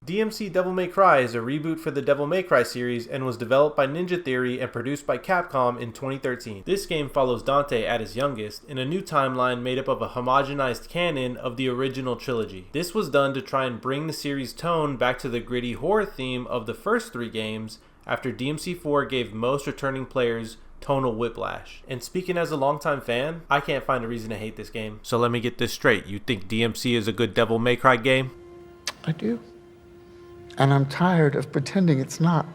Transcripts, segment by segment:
DmC Devil May Cry is a reboot for the Devil May Cry series and was developed by Ninja Theory and produced by Capcom in 2013. This game follows Dante at his youngest in a new timeline made up of a homogenized canon of the original trilogy. This was done to try and bring the series' tone back to the gritty horror theme of the first 3 games after DMC 4 gave most returning players tonal whiplash. And speaking as a longtime fan, I can't find a reason to hate this game. So let me get this straight. You think DMC is a good Devil May Cry game? I do. And I'm tired of pretending it's not.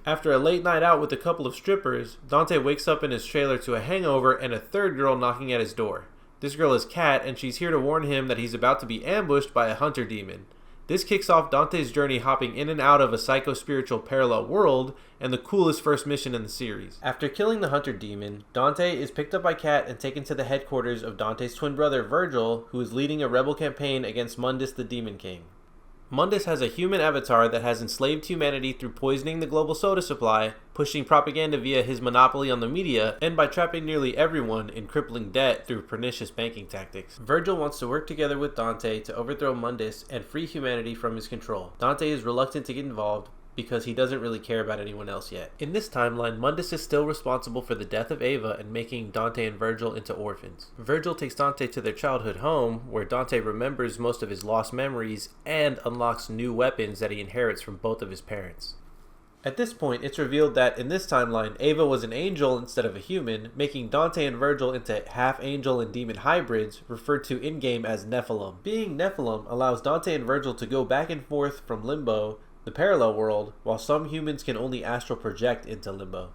After a late night out with a couple of strippers, Dante wakes up in his trailer to a hangover and a third girl knocking at his door. This girl is Kat, and she's here to warn him that he's about to be ambushed by a hunter demon. This kicks off Dante's journey hopping in and out of a psycho-spiritual parallel world, and the coolest first mission in the series. After killing the hunter demon, Dante is picked up by Kat and taken to the headquarters of Dante's twin brother Virgil, who is leading a rebel campaign against Mundus the Demon King. Mundus has a human avatar that has enslaved humanity through poisoning the global soda supply, pushing propaganda via his monopoly on the media, and by trapping nearly everyone in crippling debt through pernicious banking tactics. Virgil wants to work together with Dante to overthrow Mundus and free humanity from his control. Dante is reluctant to get involved because he doesn't really care about anyone else yet. In this timeline, Mundus is still responsible for the death of Ava and making Dante and Virgil into orphans. Virgil takes Dante to their childhood home, where Dante remembers most of his lost memories and unlocks new weapons that he inherits from both of his parents. At this point, it's revealed that in this timeline, Ava was an angel instead of a human, making Dante and Virgil into half-angel and demon hybrids, referred to in-game as Nephilim. Being Nephilim allows Dante and Virgil to go back and forth from Limbo, the parallel world, while some humans can only astral project into Limbo.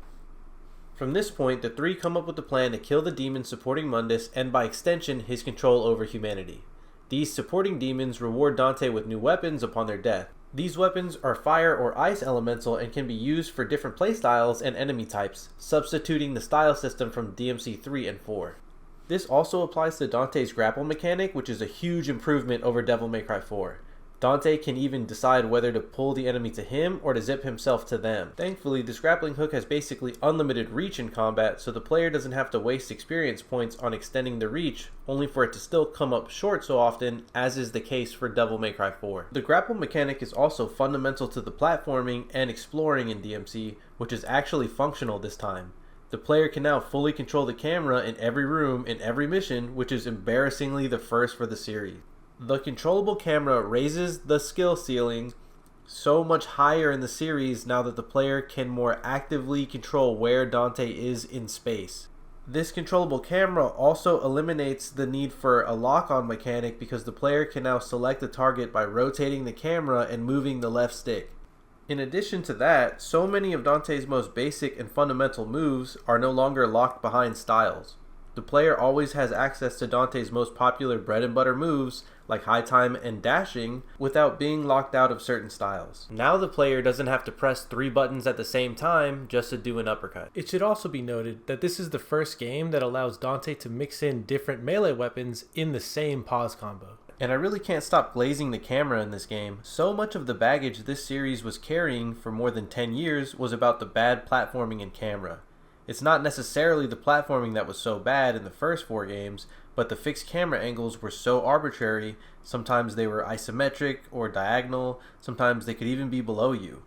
From this point, the 3 come up with a plan to kill the demon supporting Mundus and by extension, his control over humanity. These supporting demons reward Dante with new weapons upon their death. These weapons are fire or ice elemental and can be used for different playstyles and enemy types, substituting the style system from DMC 3 and 4. This also applies to Dante's grapple mechanic, which is a huge improvement over Devil May Cry 4. Dante can even decide whether to pull the enemy to him or to zip himself to them. Thankfully, this grappling hook has basically unlimited reach in combat, so the player doesn't have to waste experience points on extending the reach, only for it to still come up short so often, as is the case for Devil May Cry 4. The grapple mechanic is also fundamental to the platforming and exploring in DMC, which is actually functional this time. The player can now fully control the camera in every room in every mission, which is embarrassingly the first for the series. The controllable camera raises the skill ceiling so much higher in the series now that the player can more actively control where Dante is in space. This controllable camera also eliminates the need for a lock-on mechanic because the player can now select the target by rotating the camera and moving the left stick. In addition to that, so many of Dante's most basic and fundamental moves are no longer locked behind styles. The player always has access to Dante's most popular bread and butter moves, like high time and dashing, without being locked out of certain styles. Now the player doesn't have to press 3 buttons at the same time just to do an uppercut. It should also be noted that this is the first game that allows Dante to mix in different melee weapons in the same pause combo. And I really can't stop glazing the camera in this game. So much of the baggage this series was carrying for more than 10 years was about the bad platforming and camera. It's not necessarily the platforming that was so bad in the first 4 games, but the fixed camera angles were so arbitrary. Sometimes they were isometric or diagonal, sometimes they could even be below you.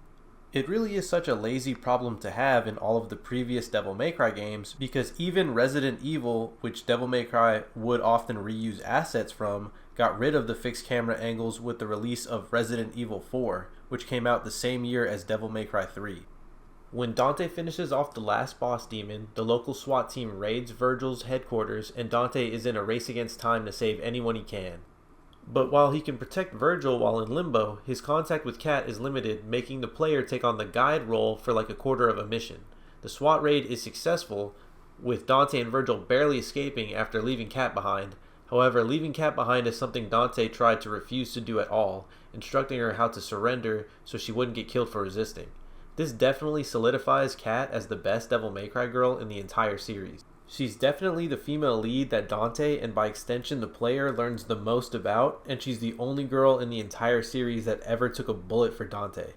It really is such a lazy problem to have in all of the previous Devil May Cry games, because even Resident Evil, which Devil May Cry would often reuse assets from, got rid of the fixed camera angles with the release of Resident Evil 4, which came out the same year as Devil May Cry 3. When Dante finishes off the last boss demon, the local SWAT team raids Virgil's headquarters and Dante is in a race against time to save anyone he can. But while he can protect Virgil while in Limbo, his contact with Kat is limited, making the player take on the guide role for like a quarter of a mission. The SWAT raid is successful, with Dante and Virgil barely escaping after leaving Kat behind. However, leaving Kat behind is something Dante tried to refuse to do at all, instructing her how to surrender so she wouldn't get killed for resisting. This definitely solidifies Kat as the best Devil May Cry girl in the entire series. She's definitely the female lead that Dante, and by extension the player, learns the most about, and she's the only girl in the entire series that ever took a bullet for Dante.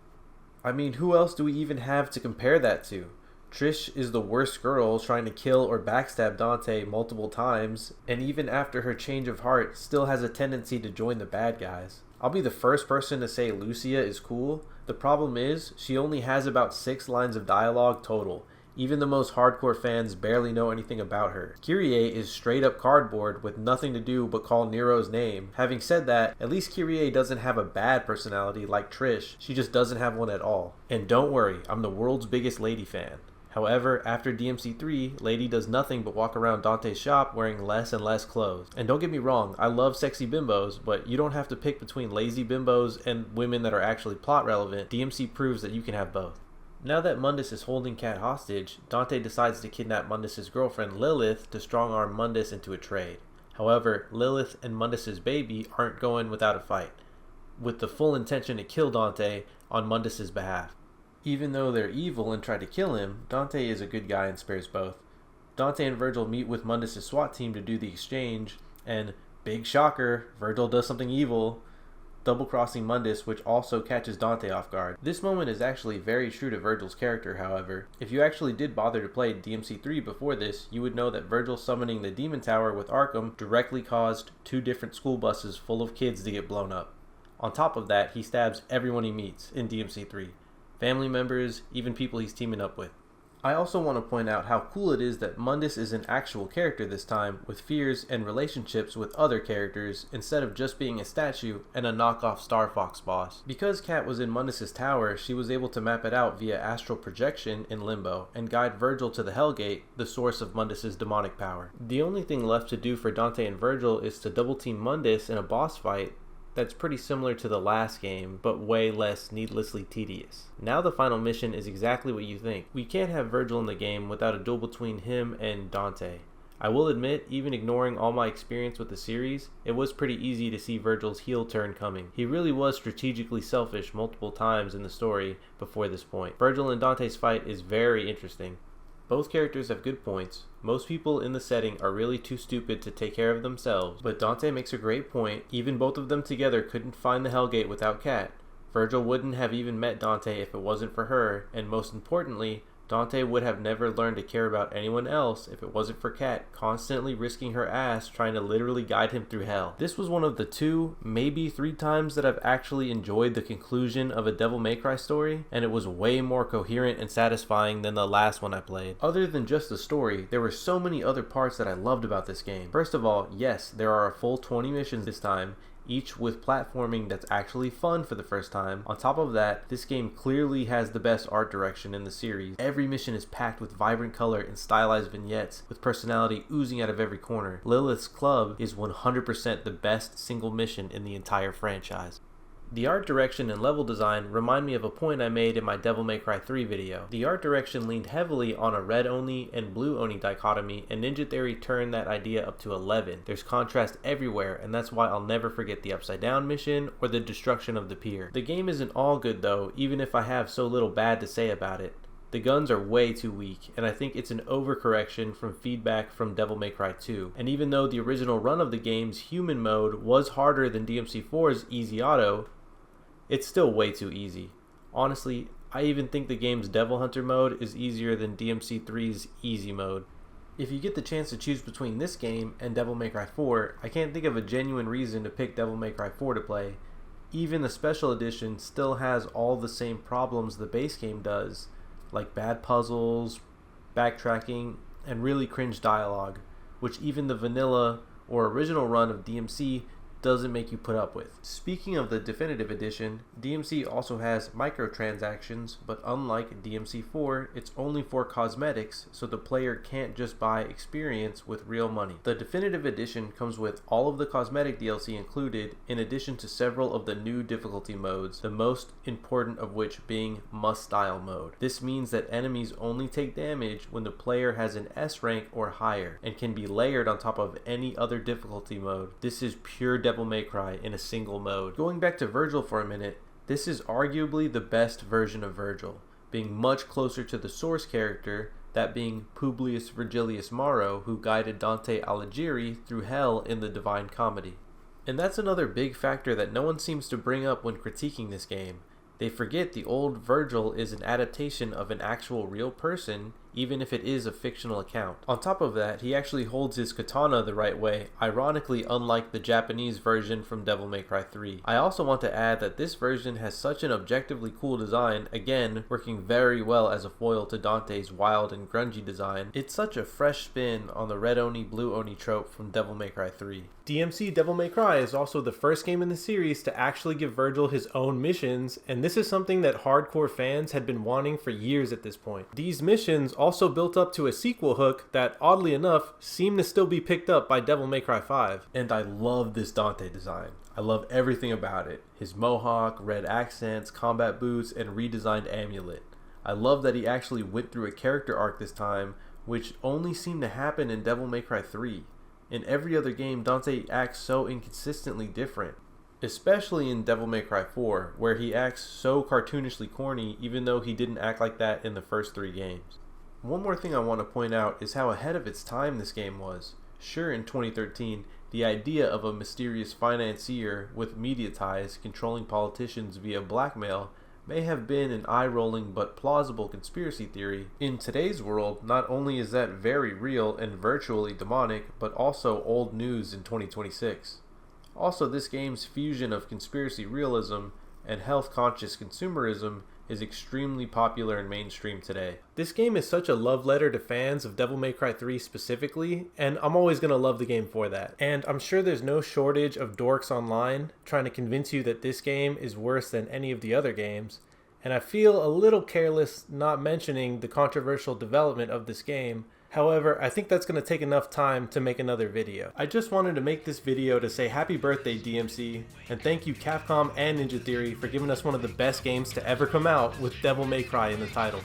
I mean, who else do we even have to compare that to? Trish is the worst girl, trying to kill or backstab Dante multiple times, and even after her change of heart, still has a tendency to join the bad guys. I'll be the first person to say Lucia is cool. The problem is, she only has about 6 lines of dialogue total. Even the most hardcore fans barely know anything about her. Kyrie is straight up cardboard with nothing to do but call Nero's name. Having said that, at least Kyrie doesn't have a bad personality like Trish. She just doesn't have one at all. And don't worry, I'm the world's biggest Lady fan. However, after DMC 3, Lady does nothing but walk around Dante's shop wearing less and less clothes. And don't get me wrong, I love sexy bimbos, but you don't have to pick between lazy bimbos and women that are actually plot relevant. DMC proves that you can have both. Now that Mundus is holding Kat hostage, Dante decides to kidnap Mundus' girlfriend Lilith to strong-arm Mundus into a trade. However, Lilith and Mundus' baby aren't going without a fight, with the full intention to kill Dante on Mundus' behalf. Even though they're evil and try to kill him, Dante is a good guy and spares both. Dante and Virgil meet with Mundus' SWAT team to do the exchange, and big shocker, Virgil does something evil, double-crossing Mundus, which also catches Dante off guard. This moment is actually very true to Virgil's character, however. If you actually did bother to play DMC 3 before this, you would know that Virgil summoning the Demon Tower with Arkham directly caused 2 different school buses full of kids to get blown up. On top of that, he stabs everyone he meets in DMC 3. Family members, even people he's teaming up with. I also want to point out how cool it is that Mundus is an actual character this time, with fears and relationships with other characters, instead of just being a statue and a knockoff Star Fox boss. Because Kat was in Mundus' tower, she was able to map it out via astral projection in Limbo, and guide Virgil to the Hellgate, the source of Mundus' demonic power. The only thing left to do for Dante and Virgil is to double team Mundus in a boss fight that's pretty similar to the last game, but way less needlessly tedious. Now the final mission is exactly what you think. We can't have Virgil in the game without a duel between him and Dante. I will admit, even ignoring all my experience with the series, it was pretty easy to see Virgil's heel turn coming. He really was strategically selfish multiple times in the story before this point. Virgil and Dante's fight is very interesting. Both characters have good points. Most people in the setting are really too stupid to take care of themselves, but Dante makes a great point. Even both of them together couldn't find the Hellgate without Kat. Virgil wouldn't have even met Dante if it wasn't for her, and most importantly, Dante would have never learned to care about anyone else if it wasn't for Kat constantly risking her ass trying to literally guide him through hell. This was one of the 2, maybe 3 times that I've actually enjoyed the conclusion of a Devil May Cry story, and it was way more coherent and satisfying than the last one I played. Other than just the story, there were so many other parts that I loved about this game. First of all, yes, there are a full 20 missions this time, each with platforming that's actually fun for the first time. On top of that, this game clearly has the best art direction in the series. Every mission is packed with vibrant color and stylized vignettes, with personality oozing out of every corner. Lilith's Club is 100% the best single mission in the entire franchise. The art direction and level design remind me of a point I made in my Devil May Cry 3 video. The art direction leaned heavily on a red-only and blue-only dichotomy, and Ninja Theory turned that idea up to 11. There's contrast everywhere, and that's why I'll never forget the Upside Down mission or the destruction of the pier. The game isn't all good though, even if I have so little bad to say about it. The guns are way too weak, and I think it's an overcorrection from feedback from Devil May Cry 2. And even though the original run of the game's human mode was harder than DMC 4's Easy Auto, it's still way too easy. Honestly, I even think the game's Devil Hunter mode is easier than DMC 3's Easy mode. If you get the chance to choose between this game and Devil May Cry 4, I can't think of a genuine reason to pick Devil May Cry 4 to play. Even the special edition still has all the same problems the base game does, like bad puzzles, backtracking, and really cringe dialogue, which even the vanilla or original run of DMC doesn't make you put up with. Speaking of the definitive edition, DMC also has microtransactions, but unlike DMC 4, it's only for cosmetics, so the player can't just buy experience with real money. The definitive edition comes with all of the cosmetic DLC included, in addition to several of the new difficulty modes, the most important of which being must-style mode. This means that enemies only take damage when the player has an S rank or higher, and can be layered on top of any other difficulty mode. This is pure Devil May Cry in a single mode. Going back to Virgil for a minute, this is arguably the best version of Virgil, being much closer to the source character, that being Publius Virgilius Maro, who guided Dante Alighieri through hell in the Divine Comedy. And that's another big factor that no one seems to bring up when critiquing this game. They forget the old Virgil is an adaptation of an actual real person, even if it is a fictional account. On top of that, he actually holds his katana the right way, ironically unlike the Japanese version from Devil May Cry 3. I also want to add that this version has such an objectively cool design, again, working very well as a foil to Dante's wild and grungy design. It's such a fresh spin on the red Oni, blue Oni trope from Devil May Cry 3. DmC Devil May Cry is also the first game in the series to actually give Virgil his own missions, and this is something that hardcore fans had been wanting for years at this point. These missions also built up to a sequel hook that, oddly enough, seemed to still be picked up by Devil May Cry 5. And I love this Dante design. I love everything about it. His mohawk, red accents, combat boots, and redesigned amulet. I love that he actually went through a character arc this time, which only seemed to happen in Devil May Cry 3. In every other game, Dante acts so inconsistently different, especially in Devil May Cry 4, where he acts so cartoonishly corny even though he didn't act like that in the first 3 games. One more thing I want to point out is how ahead of its time this game was. Sure, in 2013, the idea of a mysterious financier with media ties controlling politicians via blackmail may have been an eye-rolling but plausible conspiracy theory. In today's world, not only is that very real and virtually demonic, but also old news in 2026. Also, this game's fusion of conspiracy realism and health-conscious consumerism is extremely popular and mainstream today. This game is such a love letter to fans of Devil May Cry 3 specifically, and I'm always going to love the game for that. And I'm sure there's no shortage of dorks online trying to convince you that this game is worse than any of the other games, and I feel a little careless not mentioning the controversial development of this game. However, I think that's going to take enough time to make another video. I just wanted to make this video to say happy birthday DmC, and thank you Capcom and Ninja Theory for giving us one of the best games to ever come out with Devil May Cry in the title.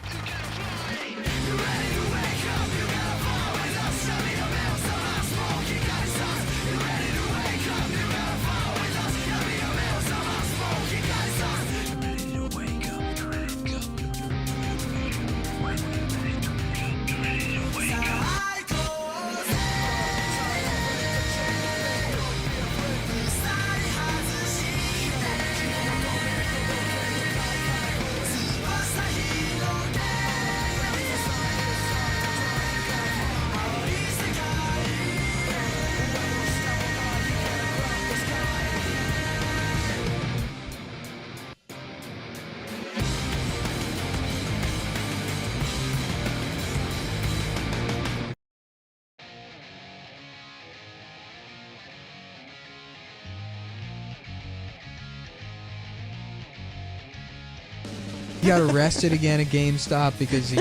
He got arrested again at GameStop because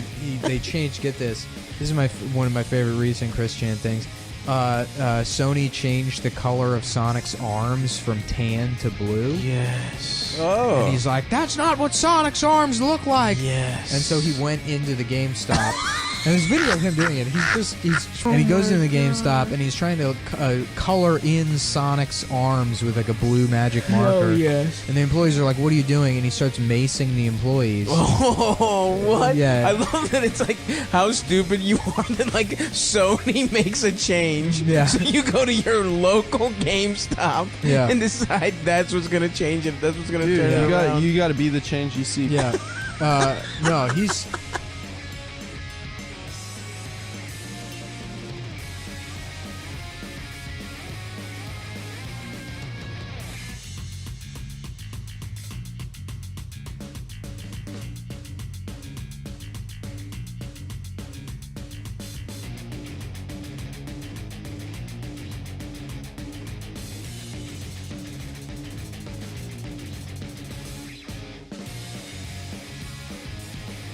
they changed. Get this. This is one of my favorite recent Chris Chan things. Sony changed the color of Sonic's arms from tan to blue. Yes. Oh. And he's like, that's not what Sonic's arms look like. Yes. And so he went into the GameStop. And there's a video of him doing it. And he goes into the GameStop and he's trying to color in Sonic's arms with like a blue magic marker. Oh, yes. And the employees are like, what are you doing? And he starts macing the employees. Oh, what? Yeah. I love that it's like how stupid you are that like Sony makes a change. Yeah. So you go to your local GameStop Yeah. and decide that's what's going to change it. That's what's going to turn it around. You got to be the change you see. Yeah. No, he's